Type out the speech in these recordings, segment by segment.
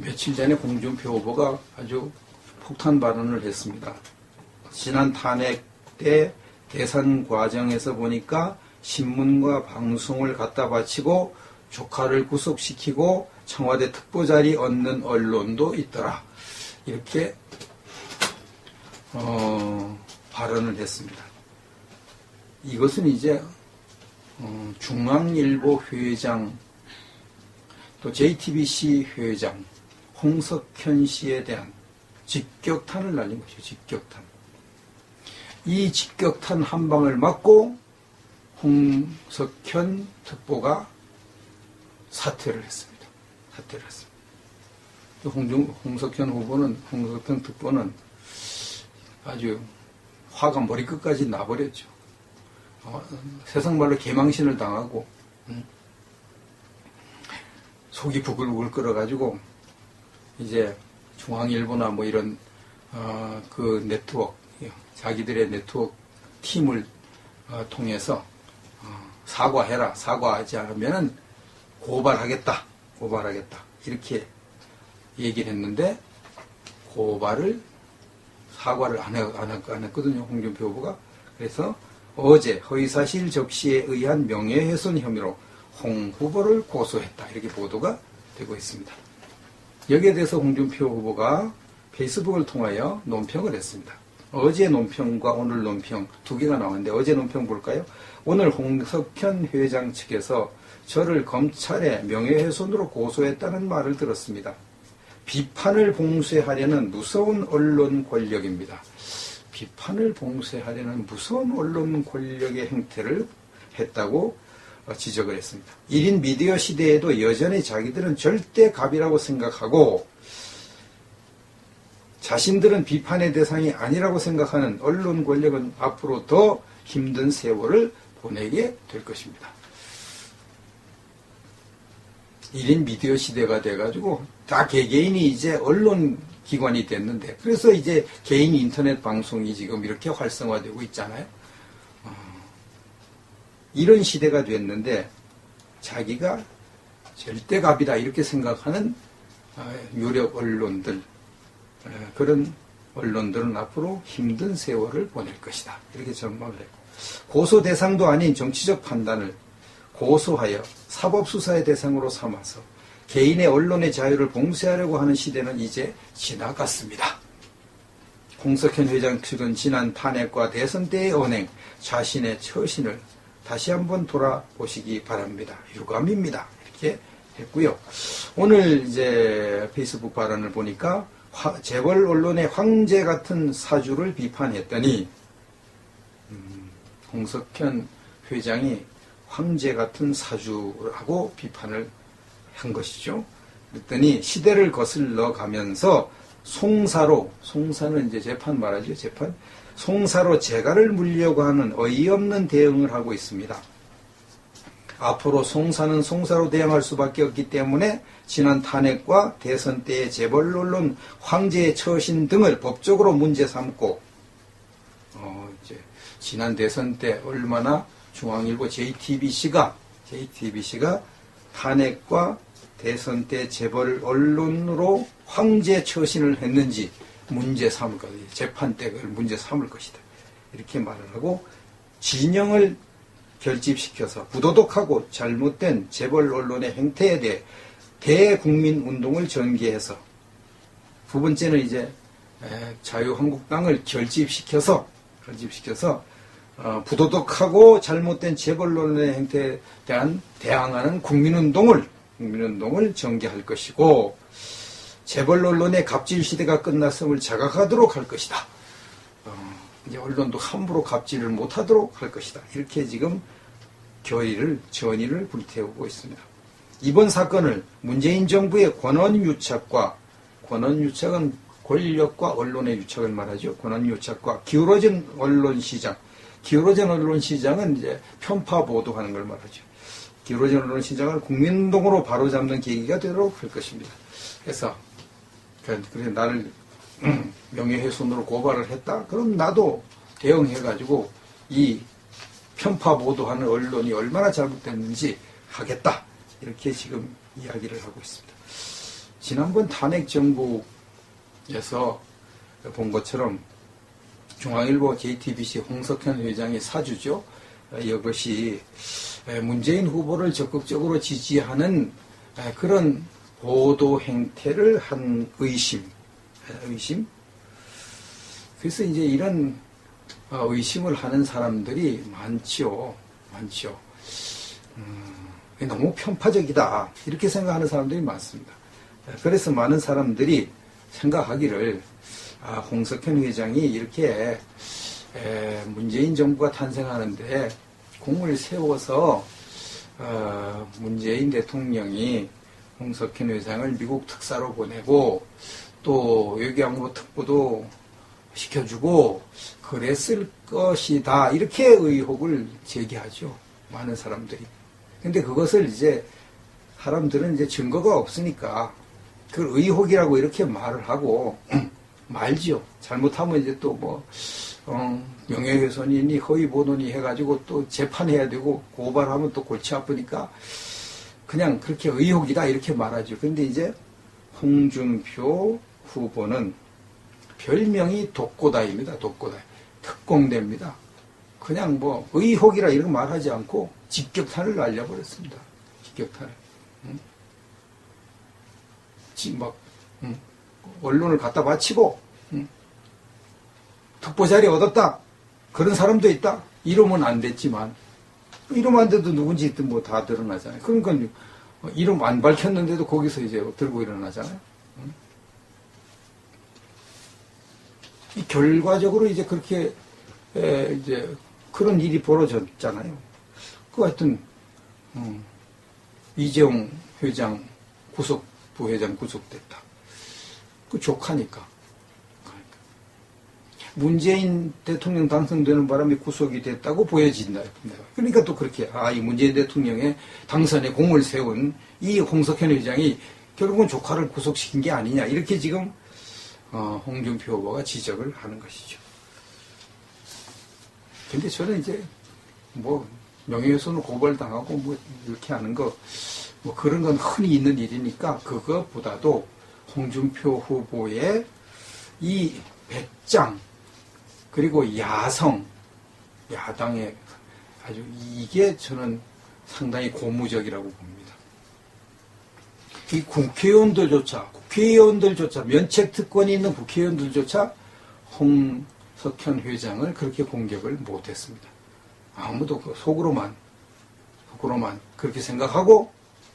며칠 전에 홍준표 후보가 아주 폭탄 발언을 했습니다. 지난 탄핵 때 대선 과정에서 보니까 신문과 방송을 갖다 바치고 조카를 구속시키고 청와대 특보자리 얻는 언론도 있더라. 이렇게 발언을 했습니다. 이것은 이제 중앙일보 회장 또 JTBC 회장 홍석현 씨에 대한 직격탄을 날린 것이죠. 직격탄. 이 직격탄 한 방을 맞고 홍석현 특보가 사퇴를 했습니다. 사퇴를 했습니다. 홍석현 특보는 아주 화가 머리끝까지 나버렸죠. 세상 말로 개망신을 당하고 속이 부글부글 끓어가지고 이제 중앙일보나 뭐 이런 그 네트워크 자기들의 네트워크 팀을 통해서 사과해라. 사과하지 않으면은 고발하겠다. 이렇게 얘기를 했는데 사과를 안 했거든요. 홍준표 후보가. 그래서 어제 허위사실 적시에 의한 명예훼손 혐의로 홍 후보를 고소했다. 이렇게 보도가 되고 있습니다. 여기에 대해서 홍준표 후보가 페이스북을 통하여 논평을 했습니다. 어제 논평과 오늘 논평 두 개가 나왔는데 어제 논평 볼까요? 오늘 홍석현 회장 측에서 저를 검찰에 명예훼손으로 고소했다는 말을 들었습니다. 비판을 봉쇄하려는 무서운 언론 권력입니다. 비판을 봉쇄하려는 무서운 언론 권력의 행태를 했다고 지적을 했습니다. 1인 미디어 시대에도 여전히 자기들은 절대 갑이라고 생각하고 자신들은 비판의 대상이 아니라고 생각하는 언론 권력은 앞으로 더 힘든 세월을 보내게 될 것입니다. 1인 미디어 시대가 돼가지고 다 개개인이 이제 언론 기관이 됐는데 그래서 이제 개인 인터넷 방송이 지금 이렇게 활성화되고 있잖아요. 이런 시대가 됐는데 자기가 절대갑이다 이렇게 생각하는 유력 언론들 그런 언론들은 앞으로 힘든 세월을 보낼 것이다. 이렇게 전망을 했고 고소 대상도 아닌 정치적 판단을 고소하여 사법수사의 대상으로 삼아서 개인의 언론의 자유를 봉쇄하려고 하는 시대는 이제 지나갔습니다. 홍석현 회장 측은 지난 탄핵과 대선 때의 언행, 자신의 처신을 다시 한번 돌아보시기 바랍니다. 유감입니다. 이렇게 했고요. 오늘 이제 페이스북 발언을 보니까 재벌 언론의 황제 같은 사주를 비판했더니 홍석현 회장이 황제 같은 사주라고 비판을 한 것이죠. 그랬더니 시대를 거슬러 가면서 송사는 이제 재판 말하죠. 재판. 송사로 재갈을 물려고 하는 어이없는 대응을 하고 있습니다. 앞으로 송사는 송사로 대응할 수밖에 없기 때문에 지난 탄핵과 대선 때의 재벌 언론 황제의 처신 등을 법적으로 문제 삼고 이제 지난 대선 때 얼마나 중앙일보 JTBC가 탄핵과 대선 때 재벌 언론으로 황제 처신을 했는지 문제 삼을 것이다. 재판 때 그걸 문제 삼을 것이다. 이렇게 말을 하고 진영을 결집시켜서 부도덕하고 잘못된 재벌 언론의 행태에 대해 대국민 운동을 전개해서 두 번째는 이제 자유한국당을 결집시켜서 부도덕하고 잘못된 재벌 언론의 행태에 대한 대항하는 국민운동을 전개할 것이고 재벌 언론의 갑질 시대가 끝났음을 자각하도록 할 것이다. 이제 언론도 함부로 갑질을 못하도록 할 것이다. 이렇게 지금 전의를 불태우고 있습니다. 이번 사건을 문재인 정부의 권한유착은 권력과 언론의 유착을 말하죠. 권한유착과 기울어진 언론시장은 이제 편파 보도하는 걸 말하죠. 기울어진 언론시장을 국민운동으로 바로잡는 계기가 되도록 할 것입니다. 그래서 그래 나를 명예훼손으로 고발을 했다? 그럼 나도 대응해가지고 이 편파 보도하는 언론이 얼마나 잘못됐는지 하겠다. 이렇게 지금 이야기를 하고 있습니다. 지난번 탄핵 정부에서 본 것처럼 중앙일보 JTBC 홍석현 회장의 사주죠. 이것이 문재인 후보를 적극적으로 지지하는 그런 보도 행태를 한 의심. 그래서 이제 이런 의심을 하는 사람들이 많죠. 너무 편파적이다. 이렇게 생각하는 사람들이 많습니다. 그래서 많은 사람들이 생각하기를 홍석현 회장이 이렇게 문재인 정부가 탄생하는데 공을 세워서 문재인 대통령이 홍석현 회장을 미국 특사로 보내고 또 외교안보 특보도 시켜주고 그랬을 것이다. 이렇게 의혹을 제기하죠. 많은 사람들이. 근데 그것을 이제 사람들은 이제 증거가 없으니까 그걸 의혹이라고 이렇게 말을 하고 말지요. 잘못하면 이제 또 뭐 명예훼손이니 허위보도니 해가지고 또 재판해야 되고 고발하면 또 골치 아프니까 그냥 그렇게 의혹이다 이렇게 말하죠. 근데 이제 홍준표 후보는 별명이 독고다입니다. 독고다. 특공대입니다. 그냥 뭐 의혹이라 이런 거 말하지 않고 직격탄을 날려버렸습니다. 직격탄을. 언론을 갖다 바치고 특보 자리 얻었다. 그런 사람도 있다. 이러면 안 됐지만 이러면 안 돼도 누군지 뭐 다 드러나잖아요. 그러니까 이름 안 밝혔는데도 거기서 이제 들고 일어나잖아요. 이 결과적으로 이제 그렇게 이제 그런 일이 벌어졌잖아요. 그 하여튼 이재용 회장 부회장 구속됐다. 그 조카니까. 문재인 대통령 당선되는 바람에 구속이 됐다고 보여진다. 그러니까 또 그렇게 이 문재인 대통령의 당선에 공을 세운 이 홍석현 회장이 결국은 조카를 구속시킨 게 아니냐 이렇게 지금 홍준표 후보가 지적을 하는 것이죠. 근데 저는 이제 뭐 명예훼손을 고발당하고 뭐 이렇게 하는 거 뭐 그런 건 흔히 있는 일이니까 그것보다도 홍준표 후보의 이 배짱 그리고 야성 야당의 아주 이게 저는 상당히 고무적이라고 봅니다. 이 국회의원들조차 면책 특권이 있는 국회의원들조차 홍석현 회장을 그렇게 공격을 못했습니다. 아무도 속으로만 그렇게 생각하고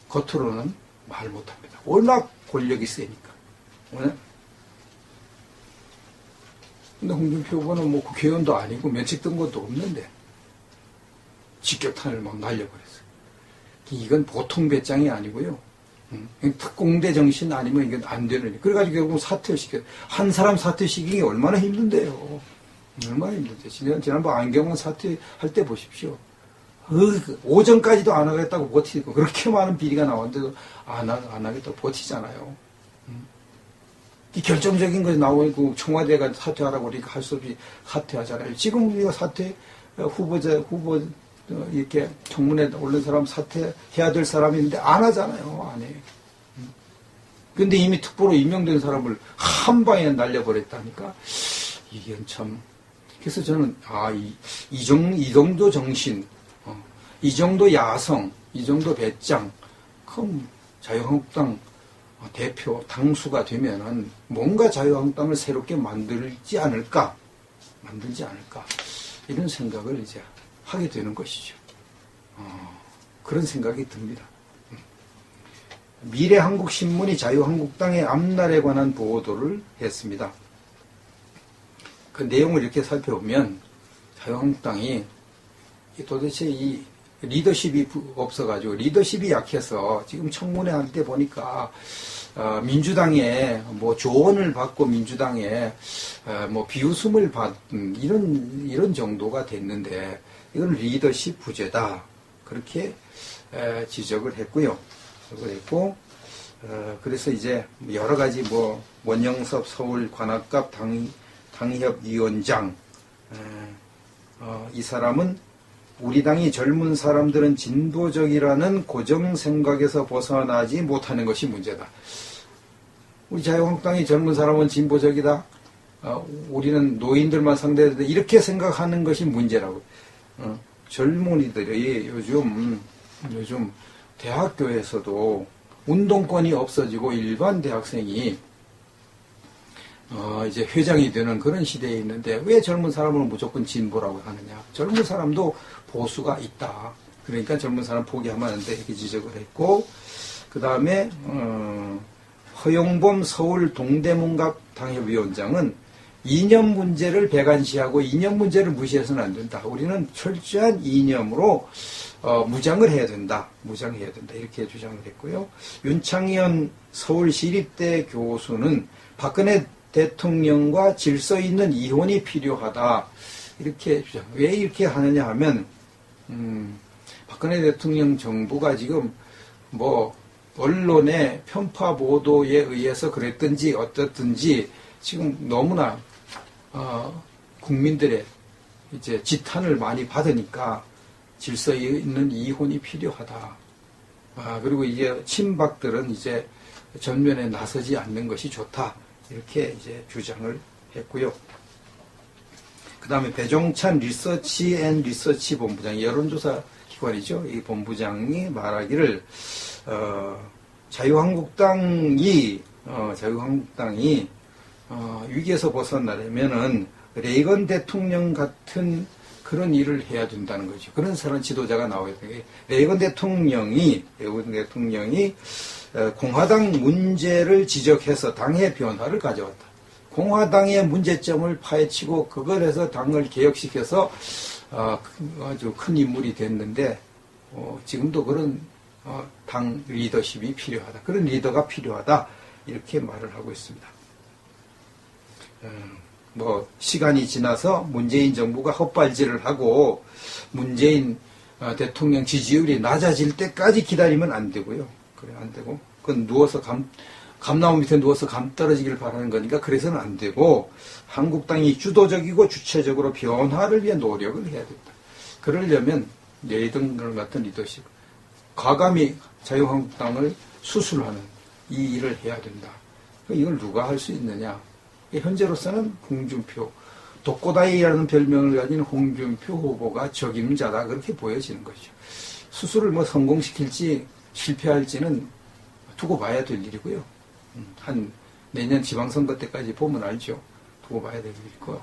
겉으로는 말 못합니다. 워낙 권력이 세니까. 근데 홍준표 후보는 뭐 국회의원도 아니고 면책 특권도 없는데 직격탄을 막 날려버렸어요. 이건 보통 배짱이 아니고요. 특공대 정신 아니면 이건 안 되는. 그래가지고 결국 사퇴를 시켜요. 한 사람 사퇴시키기 얼마나 힘든데요. 얼마나 힘든데. 지난번 안경원 사퇴할 때 보십시오. 오전까지도 안 하겠다고 버티고 그렇게 많은 비리가 나왔는데도 안 하겠다고 버티잖아요. 이 결정적인 것이 나오고 청와대가 사퇴하라고 그러니까 할 수 없이 사퇴하잖아요. 지금 우리가 후보 이렇게 청문회 올린 사람 사퇴해야 될 사람인데 안 하잖아요. 안 해요. 근데 이미 특보로 임명된 사람을 한 방에 날려버렸다니까 이게 참. 그래서 저는 이 정도 정신, 이 정도 야성, 이 정도 배짱, 그럼 자유한국당 대표 당수가 되면은 뭔가 자유한국당을 새롭게 만들지 않을까 이런 생각을 이제 하게 되는 것이죠. 그런 생각이 듭니다. 미래한국신문이 자유한국당의 앞날에 관한 보도를 했습니다. 그 내용을 이렇게 살펴보면 자유한국당이 도대체 이 리더십이 없어가지고 리더십이 약해서 지금 청문회 할 때 보니까 민주당에 뭐 조언을 받고 민주당에 뭐 비웃음을 받은 이런 정도가 됐는데 이건 리더십 부재다 그렇게 지적을 했고요. 그래서 이제 여러 가지 뭐 원영섭 서울 관악갑 당협위원장 이 사람은 우리 당이 젊은 사람들은 진보적이라는 고정 생각에서 벗어나지 못하는 것이 문제다. 우리 자유한국당이 젊은 사람은 진보적이다. 우리는 노인들만 상대해야 돼. 이렇게 생각하는 것이 문제라고. 젊은이들이 요즘 대학교에서도 운동권이 없어지고 일반 대학생이 이제 회장이 되는 그런 시대에 있는데 왜 젊은 사람을 무조건 진보라고 하느냐. 젊은 사람도 보수가 있다. 그러니까 젊은 사람 포기하면 안 돼. 이렇게 지적을 했고, 그 다음에 허용범 서울 동대문갑 당협위원장은 이념 문제를 배관시하고 이념 문제를 무시해서는 안 된다. 우리는 철저한 이념으로 무장을 해야 된다. 무장해야 된다. 이렇게 주장을 했고요. 윤창현 서울시립대 교수는 박근혜 대통령과 질서 있는 이혼이 필요하다. 이렇게 주장. 왜 이렇게 하느냐 하면 박근혜 대통령 정부가 지금 언론의 편파 보도에 의해서 그랬든지 어떻든지 지금 너무나 국민들의 이제 지탄을 많이 받으니까 질서 있는 이혼이 필요하다. 그리고 이제 친박들은 이제 전면에 나서지 않는 것이 좋다. 이렇게 이제 주장을 했고요. 그 다음에 배종찬 리서치 본부장, 여론조사 기관이죠. 이 본부장이 말하기를, 자유한국당이 위기에서 벗어나려면은 레이건 대통령 같은 그런 일을 해야 된다는 거죠. 그런 사람 지도자가 나와야 돼. 레이건 대통령이 공화당 문제를 지적해서 당의 변화를 가져왔다. 공화당의 문제점을 파헤치고 그걸 해서 당을 개혁시켜서 아주 큰 인물이 됐는데 지금도 그런 당 리더십이 필요하다. 그런 리더가 필요하다. 이렇게 말을 하고 있습니다. 시간이 지나서 문재인 정부가 헛발질을 하고 문재인 대통령 지지율이 낮아질 때까지 기다리면 안 되고요. 그래, 안 되고. 그건 누워서 감나무 밑에 누워서 감 떨어지기를 바라는 거니까 그래서는 안 되고 한국당이 주도적이고 주체적으로 변화를 위해 노력을 해야 된다. 그러려면 레이건 같은 리더십, 과감히 자유한국당을 수술하는 이 일을 해야 된다. 이걸 누가 할 수 있느냐? 현재로서는 홍준표, 독고다이라는 별명을 가진 홍준표 후보가 적임자다. 그렇게 보여지는 거죠. 수술을 성공시킬지 실패할지는 두고 봐야 될 일이고요. 한 내년 지방선거 때까지 보면 알죠. 두고 봐야 될 일이고요.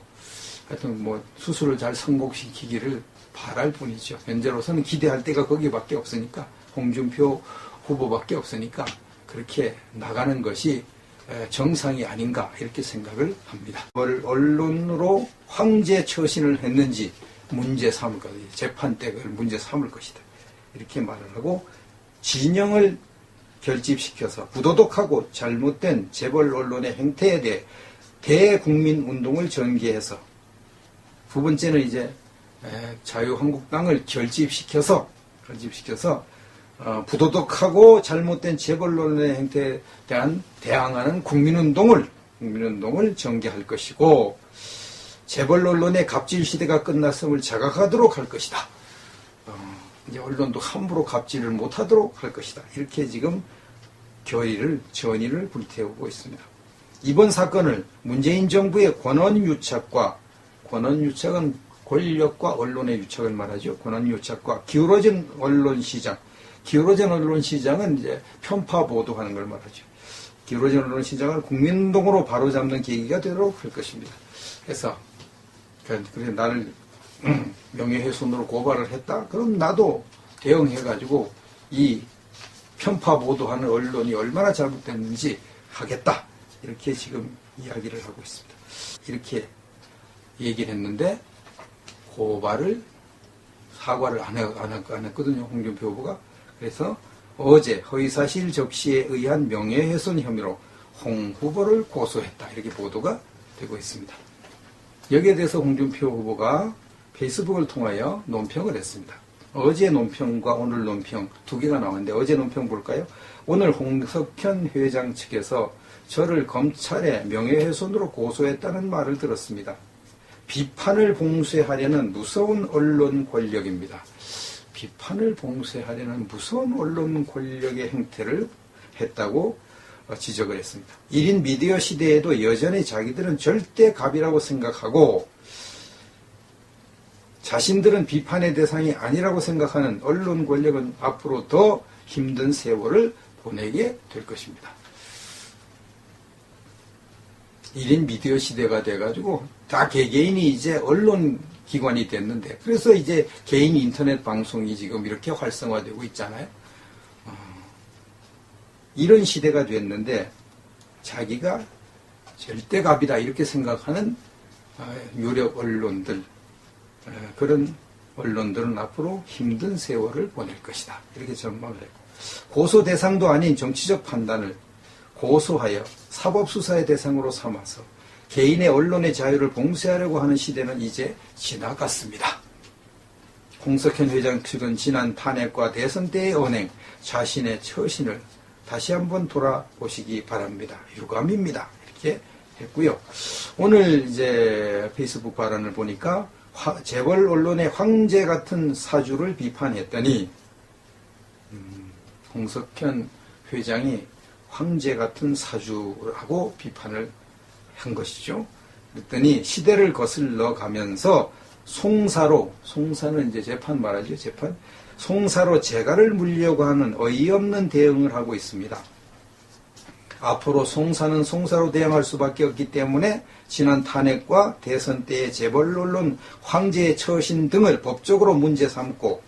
하여튼 수술을 잘 성공시키기를 바랄 뿐이죠. 현재로서는 기대할 데가 거기밖에 없으니까, 홍준표 후보밖에 없으니까 그렇게 나가는 것이 정상이 아닌가 이렇게 생각을 합니다. 언론으로 황제 처신을 했는지 문제 삼을 것이다. 재판 때 그걸 문제 삼을 것이다. 이렇게 말을 하고 진영을 결집시켜서 부도덕하고 잘못된 재벌 언론의 행태에 대해 대국민운동을 전개해서 두 번째는 이제 자유한국당을 결집시켜서 부도덕하고 잘못된 재벌 언론의 행태에 대한 대항하는 국민운동을 전개할 것이고 재벌 언론의 갑질 시대가 끝났음을 자각하도록 할 것이다. 이제 언론도 함부로 갑질을 못하도록 할 것이다. 이렇게 지금 전의를 불태우고 있습니다. 이번 사건을 문재인 정부의 권한유착은 권력과 언론의 유착을 말하죠. 권한유착과 기울어진 언론시장, 기울어진 언론시장은 이제 편파 보도하는 걸 말하죠. 기울어진 언론시장을 국민운동으로 바로잡는 계기가 되도록 할 것입니다. 그래서 그래 나를 명예훼손으로 고발을 했다? 그럼 나도 대응해가지고 이 편파 보도하는 언론이 얼마나 잘못됐는지 하겠다. 이렇게 지금 이야기를 하고 있습니다. 이렇게 얘기를 했는데 사과를 안 했거든요. 홍준표 후보가. 그래서 어제 허위사실 적시에 의한 명예훼손 혐의로 홍 후보를 고소했다. 이렇게 보도가 되고 있습니다. 여기에 대해서 홍준표 후보가 페이스북을 통하여 논평을 했습니다. 어제 논평과 오늘 논평 두 개가 나왔는데 어제 논평 볼까요? 오늘 홍석현 회장 측에서 저를 검찰에 명예훼손으로 고소했다는 말을 들었습니다. 비판을 봉쇄하려는 무서운 언론 권력입니다. 비판을 봉쇄하려는 무서운 언론 권력의 행태를 했다고 지적을 했습니다. 1인 미디어 시대에도 여전히 자기들은 절대 갑이라고 생각하고 자신들은 비판의 대상이 아니라고 생각하는 언론 권력은 앞으로 더 힘든 세월을 보내게 될 것입니다. 1인 미디어 시대가 돼가지고 다 개개인이 이제 언론 기관이 됐는데, 그래서 이제 개인 인터넷 방송이 지금 이렇게 활성화되고 있잖아요. 이런 시대가 됐는데 자기가 절대갑이다 이렇게 생각하는 유력 언론들, 그런 언론들은 앞으로 힘든 세월을 보낼 것이다 이렇게 전망을 했고, 고소 대상도 아닌 정치적 판단을 고소하여 사법수사의 대상으로 삼아서 개인의 언론의 자유를 봉쇄하려고 하는 시대는 이제 지나갔습니다. 홍석현 회장 측은 지난 탄핵과 대선 때의 언행, 자신의 처신을 다시 한번 돌아보시기 바랍니다. 유감입니다. 이렇게 했고요. 오늘 이제 페이스북 발언을 보니까 재벌 언론의 황제 같은 사주를 비판했더니 홍석현 회장이 황제 같은 사주라고 비판을 한 것이죠. 그랬더니 시대를 거슬러 가면서 송사는 이제 재판 말하죠. 재판. 송사로 재갈을 물려고 하는 어이없는 대응을 하고 있습니다. 앞으로 송사는 송사로 대응할 수밖에 없기 때문에 지난 탄핵과 대선 때의 재벌 언론 황제의 처신 등을 법적으로 문제 삼고,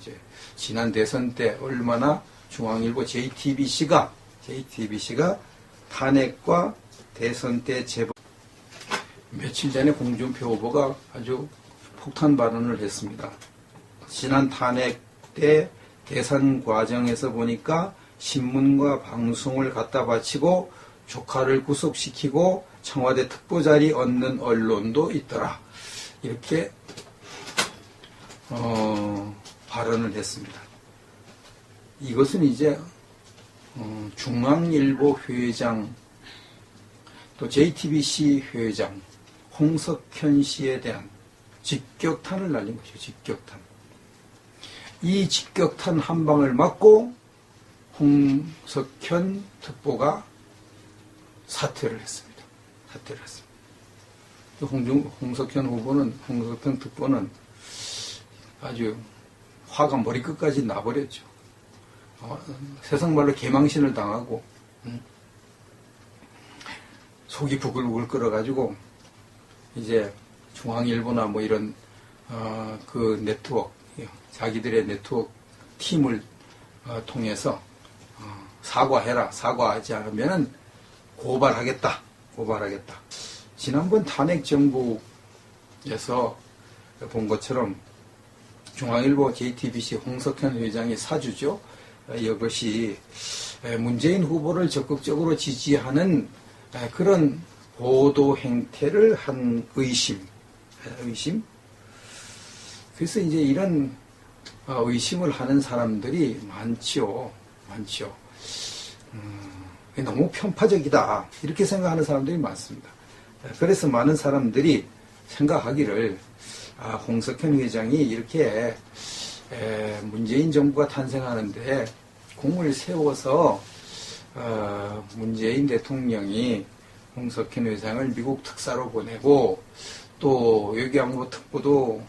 이제 지난 대선 때 얼마나 중앙일보 JTBC가 탄핵과 대선 때 재벌, 며칠 전에 홍준표 후보가 아주 폭탄 발언을 했습니다. 지난 탄핵 때 대선 과정에서 보니까 신문과 방송을 갖다 바치고 조카를 구속시키고 청와대 특보자리 얻는 언론도 있더라. 이렇게 발언을 했습니다. 이것은 이제 중앙일보 회장 또 JTBC 회장 홍석현 씨에 대한 직격탄을 날린 것이죠. 직격탄. 이 직격탄 한 방을 맞고 홍석현 특보가 사퇴를 했습니다. 홍석현 특보는 아주 화가 머리끝까지 나버렸죠. 세상 말로 개망신을 당하고 속이 부글부글 끓어가지고 이제 중앙일보나 뭐 이런 그 네트워크, 자기들의 네트워크 팀을 통해서 사과해라. 사과하지 않으면은 고발하겠다. 지난번 탄핵 정부에서 본 것처럼 중앙일보 JTBC 홍석현 회장의 사주죠. 이것이 문재인 후보를 적극적으로 지지하는 그런 보도 행태를 한 의심. 그래서 이제 이런 의심을 하는 사람들이 많죠. 너무 편파적이다 이렇게 생각하는 사람들이 많습니다. 그래서 많은 사람들이 생각하기를 홍석현 회장이 이렇게 문재인 정부가 탄생하는데 공을 세워서 문재인 대통령이 홍석현 회장을 미국 특사로 보내고 또 외교안보 특보도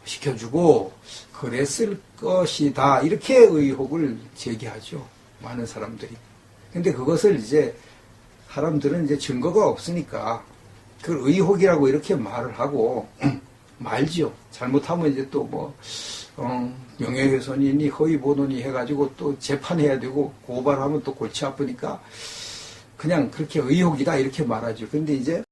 시켜주고 그랬을 것이다 이렇게 의혹을 제기하죠. 많은 사람들이. 근데 그것을 이제 사람들은 이제 증거가 없으니까 그걸 의혹이라고 이렇게 말을 하고 말지요. 잘못하면 이제 또 뭐 명예훼손이니 허위보도니 해가지고 또 재판해야 되고 고발하면 또 골치 아프니까 그냥 그렇게 의혹이다 이렇게 말하죠. 근데 이제